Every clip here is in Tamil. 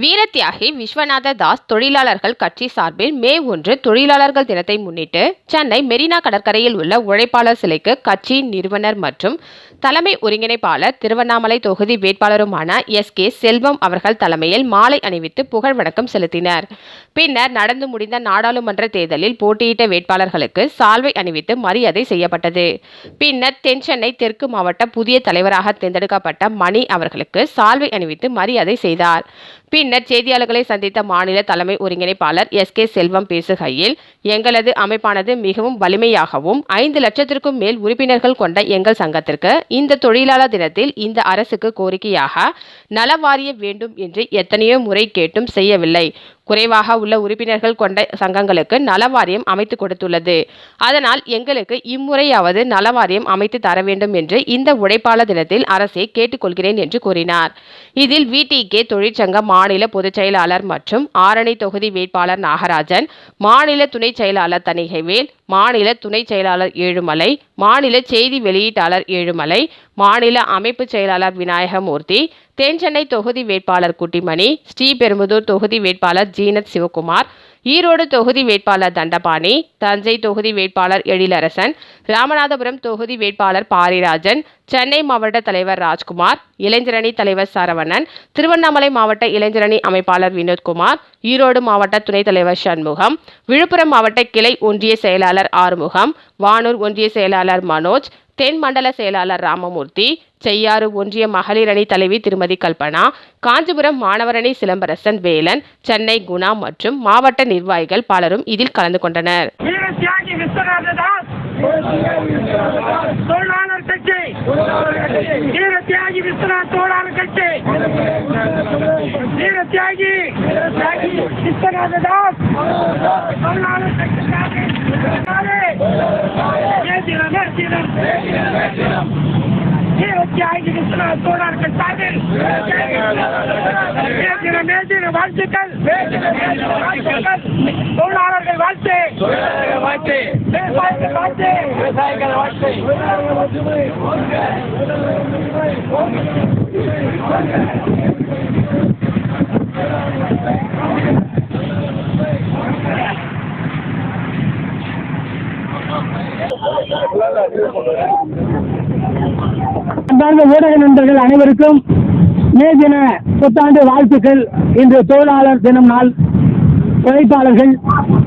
வீரத்தியாகி விஸ்வநாத தாஸ் தொழிலாளர்கள் கட்சி சார்பில் மே 1 தொழிலாளர்கள் தினத்தை முன்னிட்டு சென்னை மெரினா கடற்கரையில் உள்ள உழைப்பாளர் சிலைக்கு கட்சி நிறுவனர் மற்றும் தலைமை ஒருங்கிணைப்பாளர் திருவண்ணாமலை தொகுதி வேட்பாளருமான கே செல்வம் அவர்கள் தலைமையில் மாலை அணிவித்து புகழ் வணக்கம் செலுத்தினர். பின்னர் நடந்து முடிந்த நாடாளுமன்ற தேர்தலில் போட்டியிட்ட வேட்பாளர்களுக்கு சால்வை அணிவித்து மரியாதை செய்யப்பட்டது. பின்னர் தென் சென்னை தெற்கு மாவட்ட புதிய தலைவராக தேர்ந்தெடுக்கப்பட்ட மணி அவர்களுக்கு சால்வை அணிவித்து மரியாதை செய்தார். பின்னர் செய்தியாளர்களை சந்தித்த மாநில தலைமை ஒருங்கிணைப்பாளர் கே செல்வம் பேசுகையில், எங்களது அமைப்பானது மிகவும் வலிமையாகவும் 5 லட்சத்திற்கும் மேல் உறுப்பினர்கள் கொண்ட எங்கள் சங்கத்திற்கு இந்த தொழிலாளர் தினத்தில் இந்த அரசுக்கு கோரிக்கையாக நலவாரிய வேண்டும் என்று எத்தனையோ முறை கேட்டும் செய்யவில்லை. குறைவாக உள்ள உறுப்பினர்கள் கொண்ட சங்கங்களுக்கு நலவாரியம் அமைத்து கொடுத்துள்ளது. அதனால் எங்களுக்கு இம்முறையாவது நலவாரியம் அமைத்து தர வேண்டும் என்று இந்த உழைப்பாளர் தினத்தில் அரசை கேட்டுக்கொள்கிறேன் என்று கூறினார். இதில் VTK தொழிற்சங்க மாநில பொதுச் செயலாளர் மற்றும் ஆரணி தொகுதி வேட்பாளர் நாகராஜன், மாநில துணை செயலாளர் தணிகைவேல், மாநில துணை செயலாளர் ஏழுமலை, மாநில செய்தி வெளியீட்டாளர் ஏழுமலை, மாநில அமைப்பு செயலாளர் விநாயகமூர்த்தி, தென் சென்னை தொகுதி வேட்பாளர் குட்டிமணி, ஸ்ரீபெரும்புதூர் தொகுதி வேட்பாளர் ஜீனத் சிவகுமார், ஈரோடு தொகுதி வேட்பாளர் தண்டபாணி, தஞ்சை தொகுதி வேட்பாளர் எழிலரசன், ராமநாதபுரம் தொகுதி வேட்பாளர் பாரிராஜன், சென்னை மாவட்ட தலைவர் ராஜ்குமார், இளைஞரணி தலைவர் சரவணன், திருவண்ணாமலை மாவட்ட இளைஞரணி அமைப்பாளர் வினோத்குமார், ஈரோடு மாவட்ட துணைத் தலைவர் சண்முகம், விழுப்புரம் மாவட்ட கிளை ஒன்றிய செயலாளர் ஆறுமுகம், வானூர் ஒன்றிய செயலாளர் மனோஜ், தென் மண்டல செயலாளர் ராமமூர்த்தி, செய்யாறு ஒன்றிய மகளிர் அணி தலைவி திருமதி கல்பனா, காஞ்சிபுரம் மாணவரணி சிலம்பரசன் வேலன், சென்னை குணா மற்றும் மாவட்ட நிர்வாகிகள் பலரும் இதில் கலந்து கொண்டனர். தொழிலாளர்கள் வாழ்த்து, விவசாயிகள் வாழ்த்து. ஊடக நண்பர்கள் அனைவருக்கும் மே தின புத்தாண்டு வாழ்த்துக்கள். இன்று தொழிலாளர் தினம் நாள். உழைப்பாளர்கள்,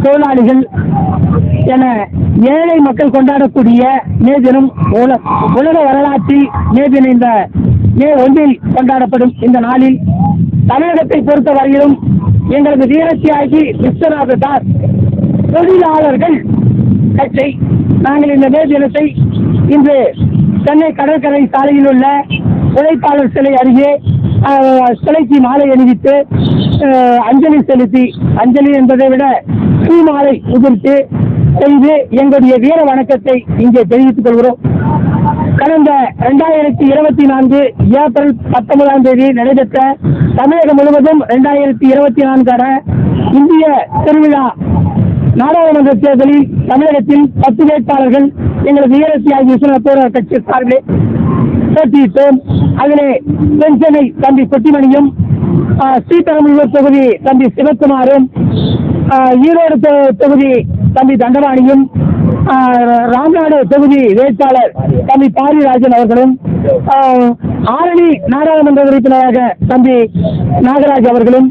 தொழிலாளிகள் என ஏழை மக்கள் கொண்டாடக்கூடிய மே தினம் உலக வரலாற்றில் மே தினம் இந்த மே 1 கொண்டாடப்படும் இந்த நாளில் தமிழகத்தை பொறுத்த வரையிலும் எங்களது வீரத்தியாகி விஸ்வநாத தாஸ் தொழிலாளர்கள் கட்சி நாங்கள் இந்த மே தினத்தை இன்று சென்னை கடற்கரை சாலையில் உள்ள உழைப்பாளர் சிலை அருகே சிலைக்கு மாலை அணிவித்து அஞ்சலி செலுத்தி, அஞ்சலி என்பதை விட பூமாலை உதிர்த்து செய்து எங்களுடைய வீர வணக்கத்தை இங்கே தெரிவித்துக் கொள்கிறோம். கடந்த 2024 ஏப்ரல் 19ஆம் தேதி நடைபெற்ற தமிழகம் முழுவதும் 2024 இந்திய திருவிழா நாடாளுமன்ற தேர்தலில் தமிழகத்தில் 10 வேட்பாளர்கள் எங்களது வீரத்தியாகி விஸ்வநாத கட்சி சார்பிலே போட்டியிட்டோம். அதிலே தென் சென்னை தம்பி குட்டிமணியும், ஸ்ரீபெரும்புதூர் தொகுதி தம்பி சிவகுமாரும், ஈரோடு தொகுதி தம்பி தண்டபாணியும், ராம்நாடு தொகுதி வேட்பாளர் தம்பி பாரிராஜன் அவர்களும், ஆரணி நாடாளுமன்ற உறுப்பினராக தம்பி நாகராஜ் அவர்களும்,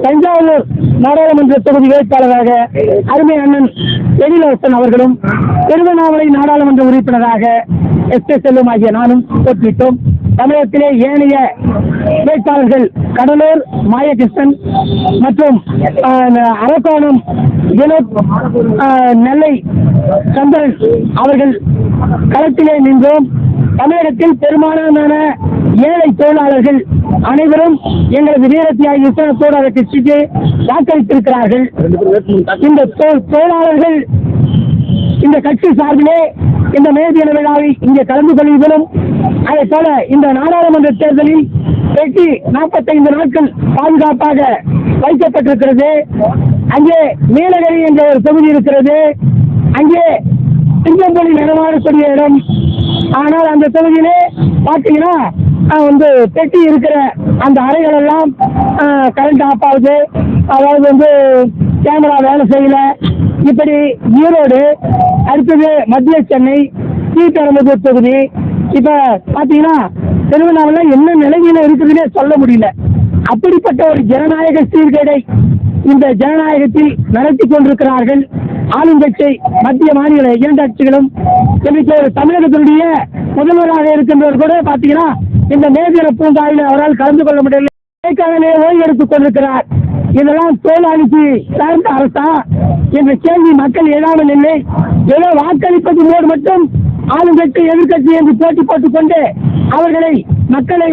தஞ்சாவூர் நாடாளுமன்ற தொகுதி வேட்பாளராக அருமை அண்ணன் எழிலரசன் அவர்களும், திருவண்ணாமலை நாடாளுமன்ற உறுப்பினராக கே செல்வம் ஆகிய நானும் போட்டியிட்டோம். தமிழகத்திலே ஏனைய வேட்பாளர்கள் கடலூர் மாயகிருஷ்ணன் மற்றும் அரக்கோணம் வினோத், நெல்லை சந்திரன் அவர்கள் களத்திலே நின்றோம். தமிழகத்தில் பெரும்பாலான ஏழை தொழிலாளர்கள் அனைவரும் எங்களது வீரத்தியாகி விஸ்வநாத கட்சிக்கு வாக்களித்திருக்கிறார்கள். இந்த தொழிலாளர்கள் இந்த கட்சி சார்பிலே இந்த மே தின விழாவை இங்கே கலந்து கொள்வதிலும், அதே போல இந்த நாடாளுமன்ற தேர்தலில் 45 நாட்கள் பாதுகாப்பாக வைக்கப்பட்டிருக்கிறது. அங்கே நீலகிரி என்ற ஒரு தொகுதி இருக்கிறது. அங்கே சிங்கம்புலி நடமாடக்கூடிய இடம். ஆனால் அந்த தொகுதியிலே பார்த்தீங்கன்னா பெட்டி இருக்கிற அந்த அறைகள் எல்லாம் கரண்ட் ஆஃப் ஆகுது, அதாவது வந்து கேமரா வேலை செய்யல. இப்படி ஈரோடு, அடுத்தது மத்திய சென்னை, ஸ்ரீபெரும்புதூர் தொகுதி, இப்ப பாத்தீங்கன்னா திருவண்ணாமலை என்ன நிலையில இருக்குதுன்னே சொல்ல முடியல. அப்படிப்பட்ட ஒரு ஜனநாயக சீர்கேடை இந்த ஜனநாயகத்தில் நடத்தி கொண்டிருக்கிறார்கள் ஆளுங்கட்சி, மத்திய மாநில இரண்டு கட்சிகளும். இன்னைக்கு ஒரு தமிழகத்தினுடைய முதல்வராக இருக்கின்றவர் கூட பாத்தீங்கன்னா இந்த நேதிர பூங்காவில் அவரால் கலந்து கொள்ள முடியவில்லை, ஓய்வு எடுத்துக் கொண்டிருக்கிறார். இதெல்லாம் தோலாளிக்கு சார்ந்த அரசா என்ற கேள்வி மக்கள் எழாமல் இல்லை. ஏதோ வாக்களிப்பது போது மட்டும் ஆளுங்கட்சி எதிர்கட்சி என்று போட்டி போட்டுக் கொண்டு அவர்களை மக்களை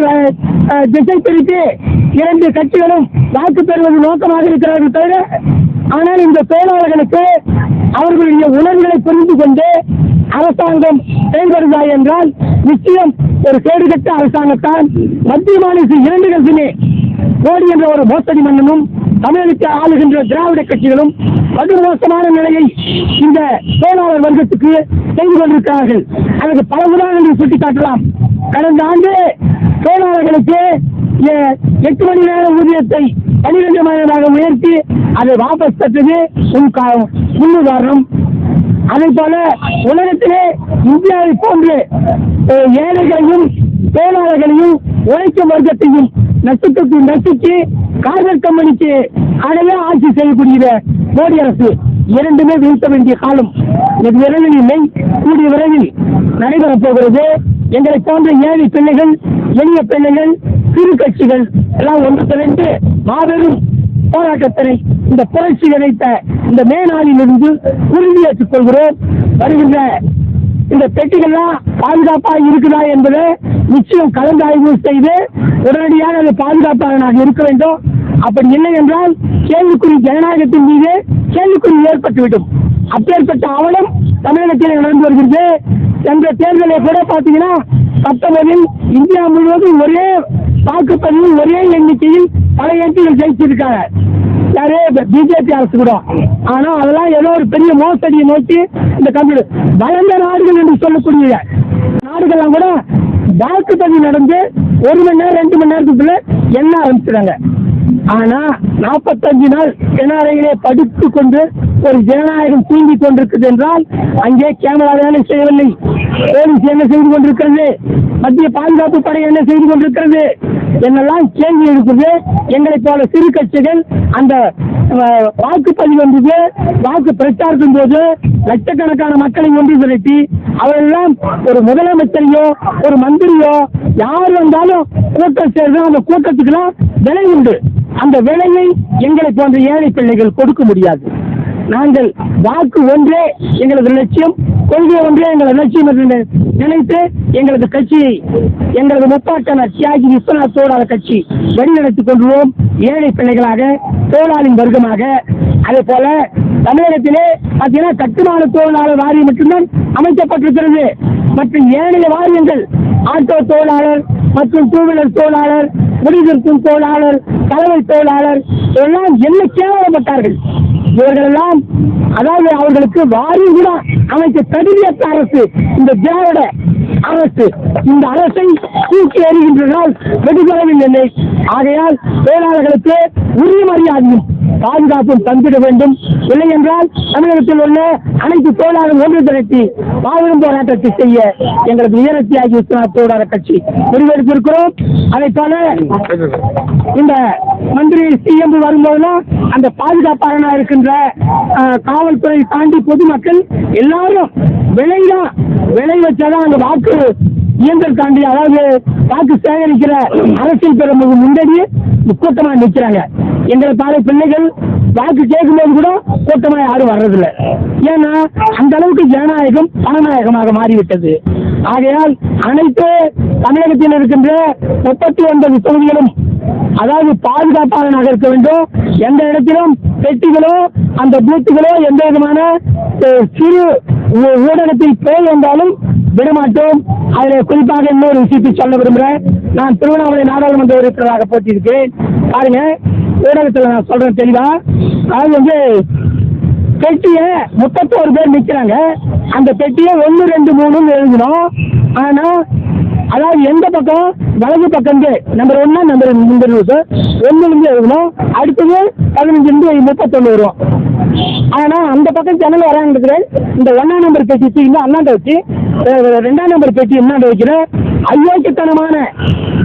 திசை பிரித்து இரண்டு கட்சிகளும் வாக்கு பெறுவது நோக்கமாக இருக்கிறார்கள் தவிர, ஆனால் இந்த தொழிலாளர்களுக்கு அவர்களுடைய உணர்வுகளை புரிந்து கொண்டு அரசாங்கம் செயல்படுதா என்றால் நிச்சயம் ஒரு கேடுகட்ட அரசாங்கத்தான். மத்திய மாநில இரண்டு கட்சியுமே மோடி என்ற ஒரு மோசடி மன்னனும் தமிழகத்தை ஆளுகின்ற திராவிட கட்சிகளும் படு மோசமான நிலையை இந்த தொழிலாளர் வர்க்கத்துக்கு செய்து கொண்டிருக்கிறார்கள். அதற்கு பல உதாரணங்களை சுட்டிக்காட்டலாம். கடந்த ஆண்டு தொழிலாளர்களுக்கு 8 மணி நேர ஊதியத்தை 12 மணி நேரமாக உயர்த்தி அதை வாபஸ் பெற்றது முன்னுதாரணம். அதே போல உலகத்திலே இந்தியாவை போன்று ஏழைகளையும் தொழிலாளர்களையும் உழைக்கும் வர்க்கத்தையும் நசுக்கு நசுக்கி கார்பரேட் கம்பெனிக்கு அடைய ஆட்சி செய்யக்கூடிய மோடி அரசு இரண்டுமே வீழ்த்த வேண்டிய காலம் இது விரைவில் இல்லை, கூடிய விரைவில் நடைபெறப் போகிறது. எங்களை போன்ற ஏழை பிள்ளைகள், எளிய பிள்ளைகள், சிறு கட்சிகள் எல்லாம் ஒன்று திரண்டு மாபெரும் போராட்டத்தினை இந்த புரட்சி கிடைத்த இந்த மே நாளிலிருந்து உறுதியேற்றுக் கொள்கிறோம். வருகின்ற இந்த பெட்டிகள்லாம் பாதுகாப்பாக இருக்குதா என்பதை நிச்சயம் கலந்தாய்வு செய்து உடனடியாக அது பாதுகாப்பாக இருக்க வேண்டும். அப்படி இல்லை என்றால் கேள்விக்குறி ஜனநாயகத்தின் மீது கேள்விக்குறி ஏற்பட்டுவிடும். அப்பேற்பட்ட அவலம் தமிழகத்தில் நடந்து வருகிறது. சென்ற தேர்தலை கூட பார்த்தீங்கன்னா 19 இந்தியா முழுவதும் ஒரே வாக்குப்பதிவு ஒரே எண்ணிக்கையில் பல எம்பிகள் ஜெயிச்சிருக்காங்க. யாரே பிஜேபி அரசு கூட. ஆனா அதெல்லாம் ஏதோ ஒரு பெரிய மோசடியை நோக்கி இந்த கம்ப்யூட்டர் வளர்ந்த நாடுகள் என்று சொல்லக்கூடிய நாடுகள்லாம் கூட வாக்குப்பதிவு நடந்து 1 மணி நேரம் 2 மணி நேரத்துக்குள்ள என்ன ஆரம்பிச்சிடாங்க. ஆனா 45 நாள் கிணறையிலே படுத்துக் கொண்டு ஒரு ஜனநாயகம் தூங்கிக் கொண்டிருக்கிறது என்றால் அங்கே கேமரா வேலை செய்யவில்லை, போலீஸ் என்ன செய்து கொண்டிருக்கிறது, மத்திய பாதுகாப்பு படை என்ன செய்து கொண்டிருக்கிறது என்னெல்லாம் கேள்வி இருக்குது. எங்களை போல சிறு கட்சிகள் அந்த வாக்குப்பதிவு வந்தது, வாக்கு பிரச்சாரத்தின் போது லட்சக்கணக்கான மக்களை ஒன்று திரட்டி அவரெல்லாம் ஒரு முதலமைச்சரையோ ஒரு மந்திரியோ யார் வந்தாலும் கூட்டம் சேர்ந்து அந்த கூட்டத்துக்கெல்லாம் விலை உண்டு. அந்த விலையை எங்களை போன்ற ஏழை பிள்ளைகள் கொடுக்க முடியாது. நாங்கள் வாக்கு ஒன்றே எங்களது லட்சியம், கொள்கை ஒன்றே எங்களது லட்சியம் என்று நினைத்து எங்களது கட்சியை எங்களது முப்பாட்டனர் தியாகி விஸ்வநாத் தோழர் கட்சி வழிநடத்திக் கொண்டுள்ளோம். ஏழை பிள்ளைகளாக, தொழிலாளின் வர்க்கமாக. அதே போல தமிழகத்திலே பார்த்தீங்கன்னா கட்டுமான தொழிலாளர் வாரியம் மட்டும்தான் அமைக்கப்பட்டிருக்கிறது. மற்றும் ஏனைய வாரியங்கள் ஆட்டோ தொழிலாளர் மற்றும் டூவீலர் தொழிலாளர், முடிதிருக்கும் தொழிலாளர், கலவை தொழிலாளர் எல்லாம் என்ன கேவலப்பட்டார்கள். இவர்களெல்லாம் அதாவது அவர்களுக்கு வாரியம் கூட அமைக்க தகுதியற்ற அரசு இந்த திராவிட அரசு. இந்த அரசை தூக்கி எறிகின்றனால் வெகுதளவில் இல்லை. ஆகையால் தொழிலாளர்களுக்கு உரிய மரியாதையும் பாதுகாப்பும் தந்திட வேண்டும். இல்லை என்றால் தமிழகத்தில் உள்ள அனைத்து தொழிலாளர்கள் ஒன்று திரட்டி மாபெரும் போராட்டத்தை செய்ய எங்களது உயரத்தியாகி விஸ்வநாத் தோழர் கட்சி முடிவெடுத்திருக்கிறோம். அதை போல இந்த மந்திரி சிஎம் வரும்போதெல்லாம் அந்த பாதுகாப்பாளராக இருக்கின்ற காவல்துறை தாண்டி பொதுமக்கள் எல்லாரும் விளை வச்சாதான் அந்த வாக்கு இயந்திரம் தாண்டி, அதாவது வாக்கு சேகரிக்கிற அரசியல் பெரும்பு முன்னாடியே கூட்டமா நிற்கிறாங்க. எங்களை பாரு பிள்ளைகள் வாக்கு கேட்கும்போது கூட கூட்டமா யாரும் வர்றதில்லை. ஏன்னா அந்த அளவுக்கு ஜனநாயகம் பணநாயகமாக மாறிவிட்டது. ஆகையால் அனைத்து தமிழகத்தில் இருக்கின்ற 39 தொகுதிகளும் அதாவது பாதுகாப்பாளனாக இருக்க வேண்டும். எந்த இடத்திலும் பெட்டிகளோ அந்த பூத்துகளோ எந்த விதமான சிறு ஊடகத்தில் போய் வந்தாலும் விடமாட்டோம். அதில் குறிப்பாக இன்னொரு விஷயத்தை சொல்ல விரும்புகிறேன். நான் திருவண்ணாமலை நாடாளுமன்ற உறுப்பினராக போட்டியிருக்கிறேன். பாருங்க, ஊடகத்தில் நான் சொல்றேன் தெளிவா. அதாவது பெட்டிய 31 பேர் நிற்கிறாங்க. அந்த பெட்டியை 1, 2, 3 எழுதணும். ஆனா அதாவது எந்த பக்கம் வலது பக்கம் நம்பர் 1 நம்பர் 1 எழுதணும். அடுத்தது 15 31 வரும். ஆனா அந்த பக்கம் ஜன்னல் வராங்க. இந்த 1ஆம் நம்பர் பெட்டி அண்ணாண்ட வச்சு 2ஆம் நம்பர் பெட்டி என்னாண்ட வைக்கிறேன். அயோக்கியத்தனமான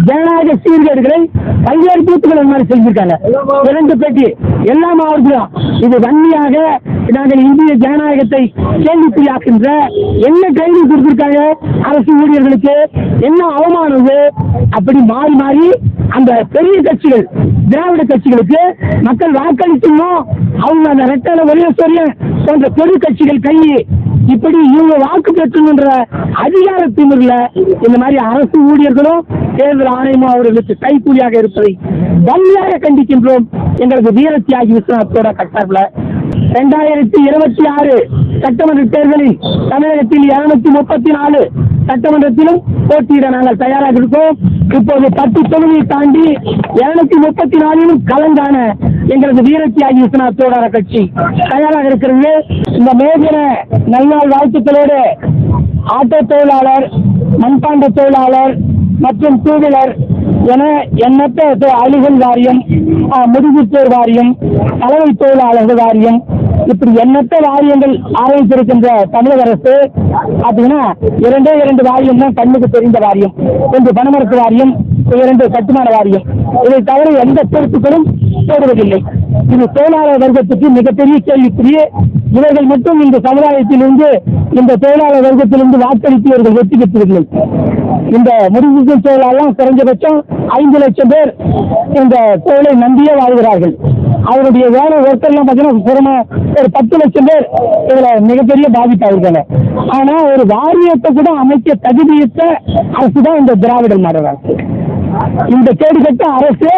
ஜனநாயக சீர்கேடுகளை பல்வேறு பூத்துக்கள் மாதிரி செஞ்சிருக்காங்க. 2 பெட்டி எல்லா மாவட்டத்திலும் இது வன்மையாக நாங்கள் இந்திய ஜனநாயகத்தை கேள்விக்குறியாக்கின்ற என்ன ட்ரைனிங் கொடுத்திருக்காங்க அரசு ஊழியர்களுக்கு, என்ன அவமானம். அப்படி மாறி மாறி அந்த பெரிய கட்சிகள் திராவிட கட்சிகளுக்கு மக்கள் வாக்களிக்கணும். அவங்க அந்த ரெட்டல ஒரேஸ்வரியன் போன்ற பெரு கட்சிகள் கை இப்படி இவங்க வாக்கு பெற்றுன்ற அதிகார திமிர்ல இந்த மாதிரி அரசு ஊழியர்களும் தேர்தல் ஆணையமும் அவர்களுக்கு கைக்கூலியாக இருப்பதை வன்மையாக கண்டிக்கின்றோம். எங்களது வீர தியாகி விஸ்வநாத்தோட கட்டார்ல 2026 சட்டமன்ற தேர்தலில் தமிழகத்தில் 234 சட்டமன்றத்திலும் போட்டியிட நாங்கள் தயாராக இருக்கோம். இப்போது 10 தொகுதியை தாண்டி 234 களங்கான எங்களது வீர தியாகி விஸ்வநாத்தோட கட்சி தயாராக இருக்கிறது. இந்த மேஜர நல்நாள் வாழ்த்துக்களோடு ஆட்டோ தொழிலாளர், மண்பாண்ட தொழிலாளர் மற்றும் டூவீலர் என எண்ணற்ற அழிகள் வாரியம், முடிவுத்தோர் வாரியம், தலைமை தொழிலாளர்கள் வாரியம், இப்படி எண்ணற்ற வாரியங்கள் ஆரம்பித்திருக்கின்ற தமிழக அரசு அப்படின்னா 2 வாரியம் தான் கண்ணுக்கு தெரிந்த வாரியம். 1 பணமரத்து வாரியம், 2 கட்டுமான வாரியம். இதை தவிர எந்த பொறுப்புகளும் போடுவதில்லை. இது தொழிலாளர் வர்க்கத்துக்கு மிகப்பெரிய கேள்விக்குரிய. இவர்கள் மட்டும் இந்த சமுதாயத்திலிருந்து, இந்த தொழிலாளர் வர்க்கத்திலிருந்து வாக்களித்து இவர்கள் வெற்றி பெற்றதில்லை. இந்த முடிவு தொழிலாளர் குறைஞ்சபட்சம் 5 லட்சம் பேர் இந்த தொழிலை நம்பியே வாழ்கிறார்கள். அவருடைய வேலை ஒருத்தர்லாம் பார்த்தீங்கன்னா ஒரு 10 லட்சம் பேர் இதுல மிகப்பெரிய பாதிப்பாயிருக்காங்க. ஆனா ஒரு வாரியத்தை கூட அமைக்க தகுதியற்ற அரசு தான் இந்த திராவிடர் மாடல் அரசு. இந்த கேடுகட்ட அரசு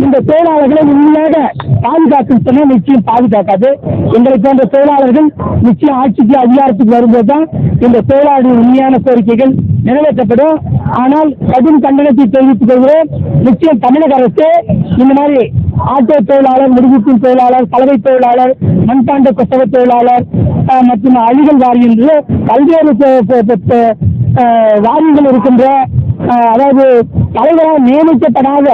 இந்த தொழிலாளர்களை உண்மையாக பாதுகாக்கும் சொன்னா நிச்சயம் பாதுகாக்காது. எங்களை போன்ற தொழிலாளர்கள் நிச்சயம் ஆட்சிக்கு அதிகாரத்துக்கு வரும்போது தான் இந்த தொழிலாளர்களின் உண்மையான கோரிக்கைகள் நிறைவேற்றப்படும். ஆனால் கடும் கண்டனத்தை தெரிவித்துக் கொள்கிறோம். நிச்சயம் தமிழக அரசு இந்த மாதிரி ஆட்டோ தொழிலாளர், முடிவுக்கும் தொழிலாளர், பலகை தொழிலாளர், மண்பாண்ட கொத்தவ தொழிலாளர் மற்றும் அழிகள் வாரியம் என்று பல்வேறு வாரியங்கள் இருக்கின்ற, அதாவது தலைவரால் நியமிக்கப்படாத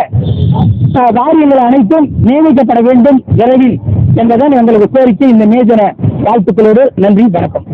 வாரியங்கள் அனைத்தும் நியமிக்கப்பட வேண்டும் விரைவில் என்பதுதான் எங்களது கோரிக்கை. இந்த மேஜன வாழ்த்துக்களோடு நன்றி, வணக்கம்.